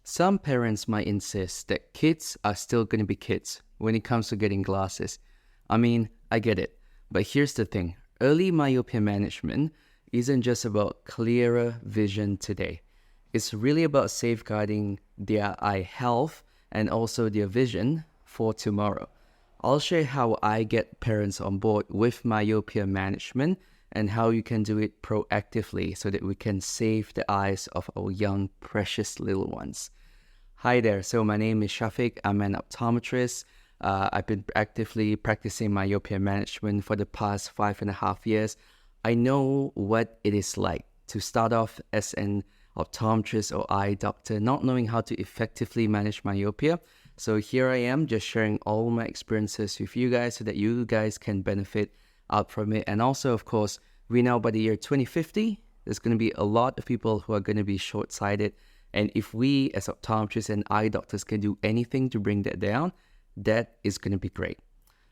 Some parents might insist that kids are still going to be kids when it comes to getting glasses. I mean, I get it. But here's the thing. Early myopia management isn't just about clearer vision today. It's really about safeguarding their eye health and also their vision for tomorrow. I'll share how I get parents on board with myopia management and how you can do it proactively so that we can save the eyes of our young, precious little ones. Hi there. So my name is Syafiq. I'm an optometrist. I've been actively practicing myopia management for the past 5.5 years. I know what it is like to start off as an optometrist or eye doctor, not knowing how to effectively manage myopia. So here I am just sharing all my experiences with you guys so that you guys can benefit out from it. And also, of course, we know by the year 2050, there's going to be a lot of people who are going to be short-sighted. And if we as optometrists and eye doctors can do anything to bring that down, that is going to be great.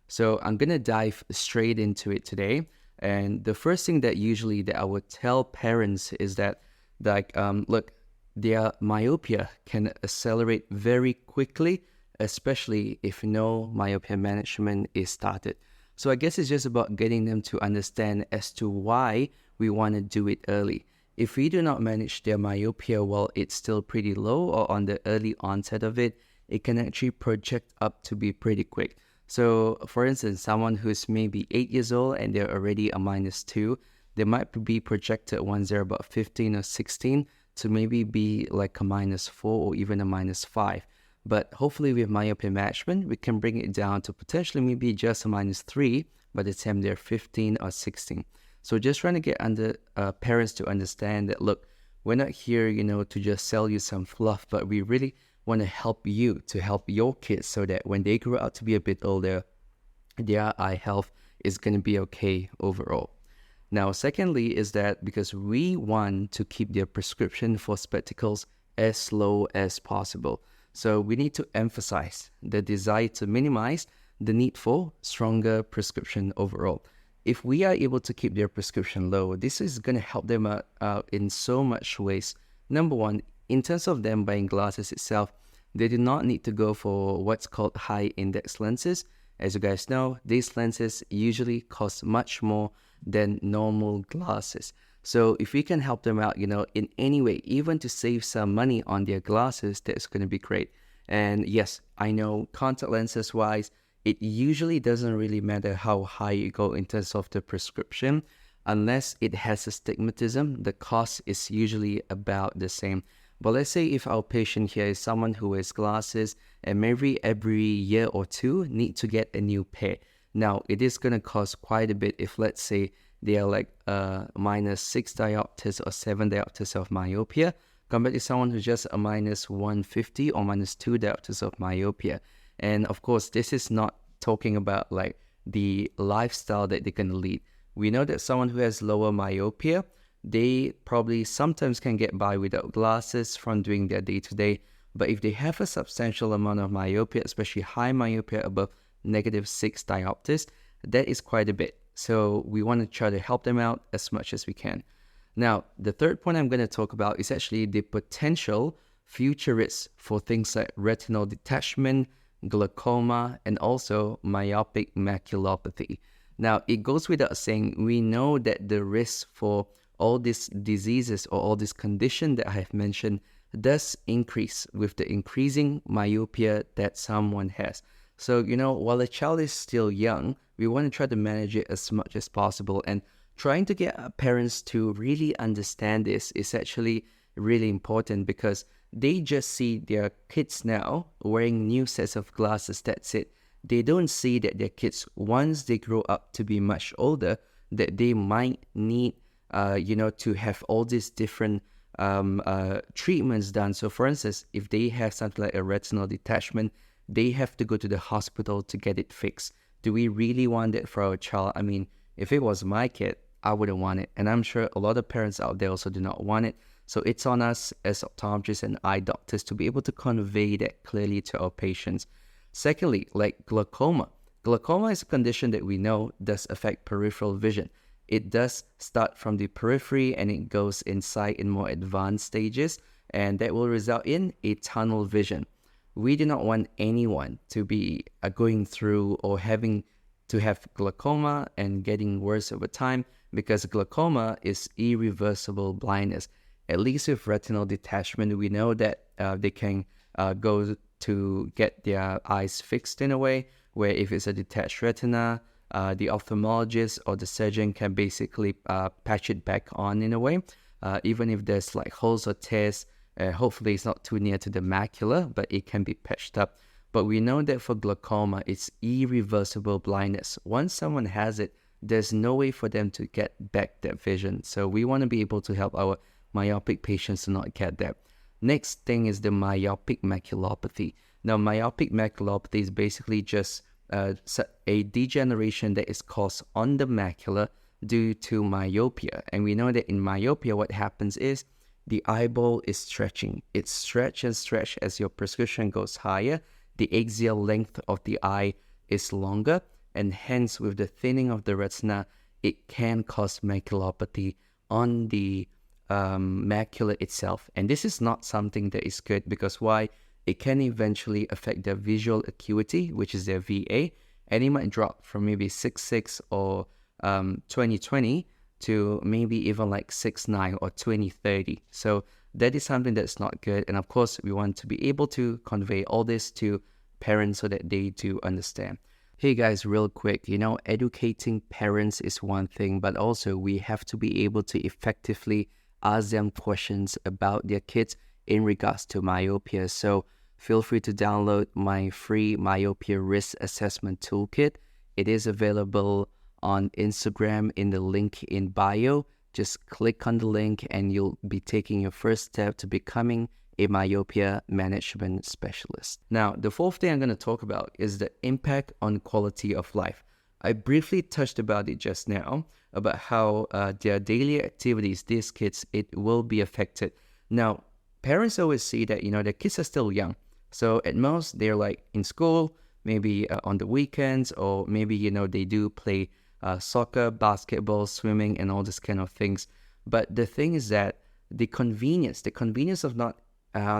So I'm going to dive straight into it today. And the first thing that I would tell parents is that, look, their myopia can accelerate very quickly, especially if no myopia management is started. So I guess it's just about getting them to understand as to why we want to do it early. If we do not manage their myopia while it's still pretty low or on the early onset of it, it can actually project up to be pretty quick. So for instance, someone who's maybe 8 years old and they're already a -2, they might be projected once they're about 15 or 16 to maybe be like a -4 or even a -5. But hopefully with myopia management, we can bring it down to potentially maybe just a -3 by the time they're 15 or 16. So just trying to get parents to understand that, look, we're not here, to just sell you some fluff, but we really want to help you to help your kids so that when they grow up to be a bit older, their eye health is going to be okay overall. Now, secondly, is that because we want to keep their prescription for spectacles as low as possible. So we need to emphasize the desire to minimize the need for stronger prescription overall. If we are able to keep their prescription low, this is going to help them out in so much ways. Number one, in terms of them buying glasses itself, they do not need to go for what's called high index lenses. As you guys know, these lenses usually cost much more than normal glasses. So if we can help them out, in any way, even to save some money on their glasses, that's going to be great. And yes, I know contact lenses wise, it usually doesn't really matter how high you go in terms of the prescription. Unless it has astigmatism, the cost is usually about the same. But let's say if our patient here is someone who wears glasses and maybe every year or two need to get a new pair. Now, it is going to cost quite a bit if, let's say, they are like -6 diopters or 7 diopters of myopia compared to someone who's just a -150 or -2 diopters of myopia. And of course, this is not talking about like the lifestyle that they're going to lead. We know that someone who has lower myopia, they probably sometimes can get by without glasses from doing their day-to-day. But if they have a substantial amount of myopia, especially high myopia above -6 diopters, that is quite a bit. So we want to try to help them out as much as we can. Now, the third point I'm going to talk about is actually the potential future risks for things like retinal detachment, glaucoma, and also myopic maculopathy. Now, it goes without saying, we know that the risk for all these diseases or all this condition that I have mentioned does increase with the increasing myopia that someone has. So, while a child is still young, we want to try to manage it as much as possible. And trying to get parents to really understand this is actually really important because they just see their kids now wearing new sets of glasses, that's it. They don't see that their kids, once they grow up to be much older, that they might need, to have all these different treatments done. So for instance, if they have something like a retinal detachment, they have to go to the hospital to get it fixed. Do we really want that for our child? I mean, if it was my kid, I wouldn't want it. And I'm sure a lot of parents out there also do not want it. So it's on us as optometrists and eye doctors to be able to convey that clearly to our patients. Secondly, like glaucoma. Glaucoma is a condition that we know does affect peripheral vision. It does start from the periphery and it goes inside in more advanced stages. and that will result in a tunnel vision. We do not want anyone to be going through or having to have glaucoma and getting worse over time, because glaucoma is irreversible blindness. At least with retinal detachment, we know that they can go to get their eyes fixed in a way where if it's a detached retina, the ophthalmologist or the surgeon can basically patch it back on in a way. Even if there's like holes or tears, hopefully it's not too near to the macula, but it can be patched up. But we know that for glaucoma, it's irreversible blindness. Once someone has it, there's no way for them to get back that vision. So we want to be able to help our myopic patients to not get that. Next thing is the myopic maculopathy. Now, myopic maculopathy is basically just a degeneration that is caused on the macula due to myopia. And we know that in myopia, what happens is the eyeball is stretching. It's stretch and stretch as your prescription goes higher. The axial length of the eye is longer, and hence with the thinning of the retina, it can cause maculopathy on the macula itself. And this is not something that is good, because why? It can eventually affect their visual acuity, which is their VA, and it might drop from maybe 6.6 or 20/20 to maybe even like 6.9 or 20/30. So that is something that's not good. And of course, we want to be able to convey all this to parents so that they do understand. Hey guys, real quick, educating parents is one thing, but also we have to be able to effectively ask them questions about their kids in regards to myopia. So feel free to download my free myopia risk assessment toolkit. It is available on Instagram in the link in bio. Just click on the link and you'll be taking your first step to becoming a myopia management specialist. Now, the fourth thing I'm going to talk about is the impact on quality of life. I briefly touched about it just now, about how their daily activities, these kids, it will be affected. Now, parents always see that, their kids are still young. So at most, they're like in school, maybe on the weekends, or maybe, they do play soccer, basketball, swimming, and all this kind of things. But the thing is that the convenience of not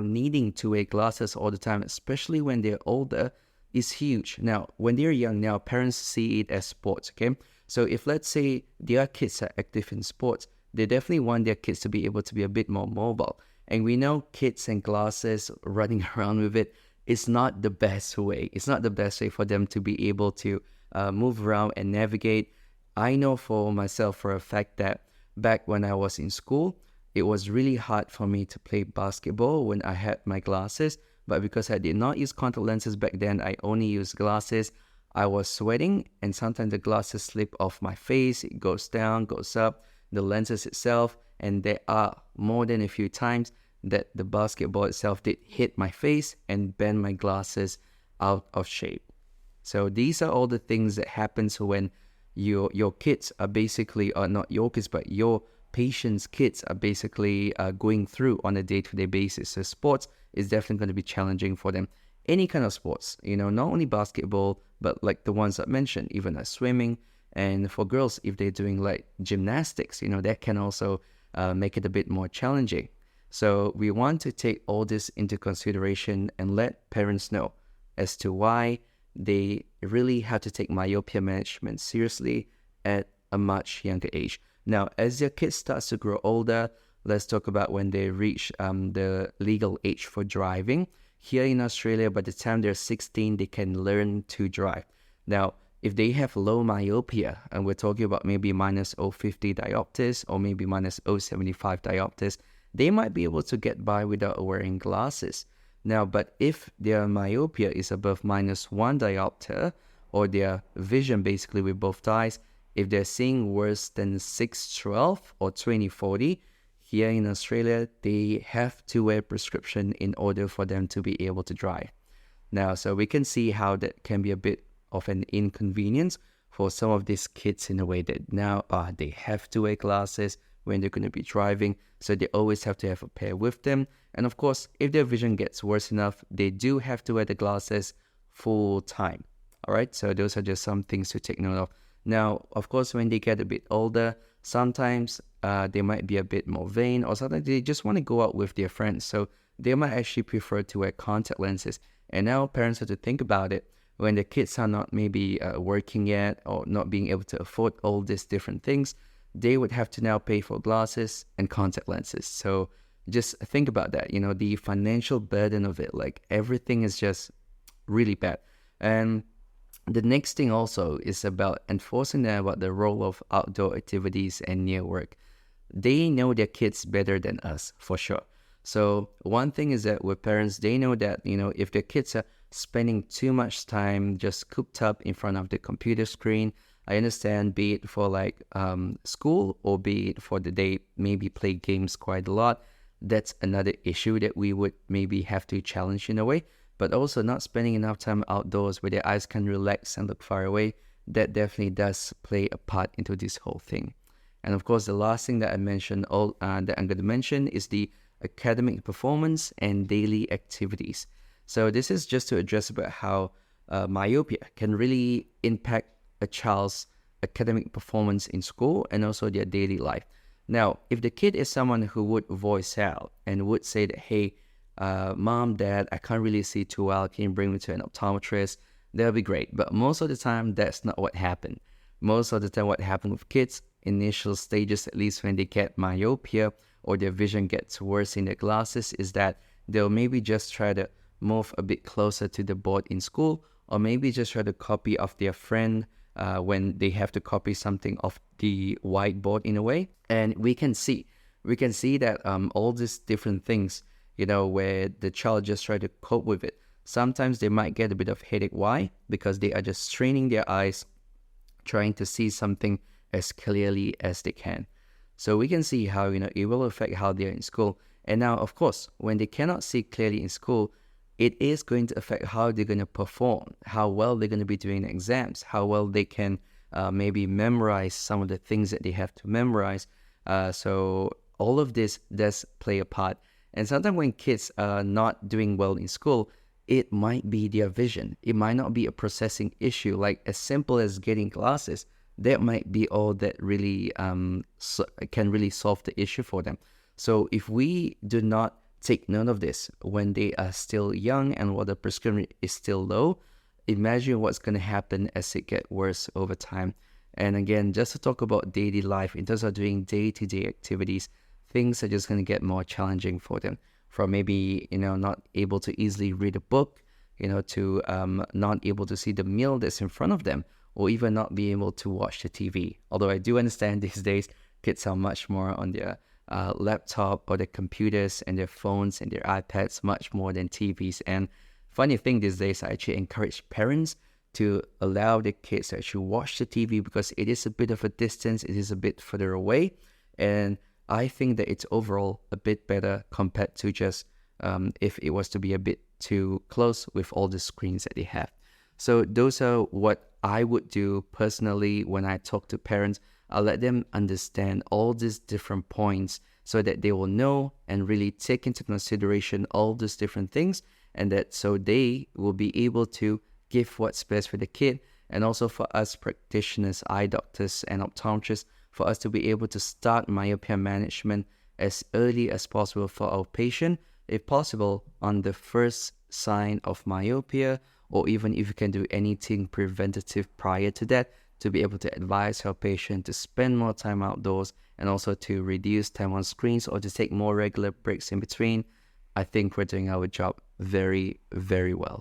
needing to wear glasses all the time, especially when they're older, is huge. Now, when they're young, now parents see it as sports, okay? So if let's say their kids are active in sports, they definitely want their kids to be able to be a bit more mobile. And we know kids and glasses, running around with it, is not the best way. It's not the best way for them to be able to move around and navigate. I know for myself for a fact that back when I was in school, it was really hard for me to play basketball when I had my glasses. But because I did not use contact lenses back then, I only used glasses. I was sweating, and sometimes the glasses slip off my face. It goes down, goes up, the lenses itself. And there are more than a few times that the basketball itself did hit my face and bend my glasses out of shape. So these are all the things that happens when your kids are basically, or not your kids, but your patients' kids are basically going through on a day-to-day basis. So sports is definitely going to be challenging for them. Any kind of sports, not only basketball, but like the ones I mentioned, even like swimming. And for girls, if they're doing like gymnastics, that can also make it a bit more challenging. So we want to take all this into consideration and let parents know as to why they really have to take myopia management seriously at a much younger age. Now, as your kid starts to grow older, let's talk about when they reach the legal age for driving. Here in Australia, by the time they're 16, they can learn to drive. Now, if they have low myopia, and we're talking about maybe minus 0.50 diopters or maybe minus 0.75 diopters, they might be able to get by without wearing glasses. Now, but if their myopia is above minus 1 diopter, or their vision basically with both eyes, if they're seeing worse than 6/12 or 20/40, here in Australia, they have to wear prescription in order for them to be able to drive. Now, so we can see how that can be a bit of an inconvenience for some of these kids in a way that now they have to wear glasses when they're going to be driving, so they always have to have a pair with them. And of course, if their vision gets worse enough, they do have to wear the glasses full time. All right, so those are just some things to take note of. Now, of course, when they get a bit older, Sometimes they might be a bit more vain, or sometimes they just want to go out with their friends. So they might actually prefer to wear contact lenses. And now parents have to think about it when the kids are not maybe working yet or not being able to afford all these different things. They would have to now pay for glasses and contact lenses. So just think about that, the financial burden of it, like everything is just really bad. And the next thing also is about enforcing them about the role of outdoor activities and near work. They know their kids better than us, for sure. So one thing is that with parents, they know that, if their kids are spending too much time just cooped up in front of the computer screen, I understand, be it for like school or be it for the day, maybe play games quite a lot. That's another issue that we would maybe have to challenge in a way. But also not spending enough time outdoors where their eyes can relax and look far away, that definitely does play a part into this whole thing. And of course, the last thing that I mentioned, that I'm going to mention is the academic performance and daily activities. So this is just to address about how myopia can really impact a child's academic performance in school and also their daily life. Now, if the kid is someone who would voice out and would say that, hey, mom, dad, I can't really see too well, can you bring me to an optometrist? That'll be great. But most of the time, that's not what happened. Most of the time, what happened with kids, initial stages, at least when they get myopia or their vision gets worse in their glasses, is that they'll maybe just try to move a bit closer to the board in school, or maybe just try to copy off their friend when they have to copy something off the whiteboard in a way. And we can see that all these different things, where the child just try to cope with it. Sometimes they might get a bit of headache. Why? Because they are just straining their eyes, trying to see something as clearly as they can. So we can see how, it will affect how they're in school. And now, of course, when they cannot see clearly in school, it is going to affect how they're going to perform, how well they're going to be doing exams, how well they can maybe memorize some of the things that they have to memorize. So all of this does play a part. And sometimes when kids are not doing well in school, it might be their vision. It might not be a processing issue, like as simple as getting glasses. That might be all that really can really solve the issue for them. So if we do not take note of this when they are still young and while the prescription is still low, imagine what's going to happen as it gets worse over time. And again, just to talk about daily life, in terms of doing day-to-day activities, things are just going to get more challenging for them. From maybe, not able to easily read a book, to not able to see the meal that's in front of them, or even not be able to watch the TV. Although I do understand these days, kids are much more on their laptop or their computers and their phones and their iPads much more than TVs. And funny thing these days, I actually encourage parents to allow their kids to actually watch the TV because it is a bit of a distance, it is a bit further away. And I think that it's overall a bit better compared to just if it was to be a bit too close with all the screens that they have. So those are what I would do personally when I talk to parents. I'll let them understand all these different points so that they will know and really take into consideration all these different things, and that so they will be able to give what's best for the kid, and also for us practitioners, eye doctors and optometrists, for us to be able to start myopia management as early as possible for our patient, if possible, on the first sign of myopia, or even if you can do anything preventative prior to that, to be able to advise our patient to spend more time outdoors and also to reduce time on screens or to take more regular breaks in between. I think we're doing our job very, very well.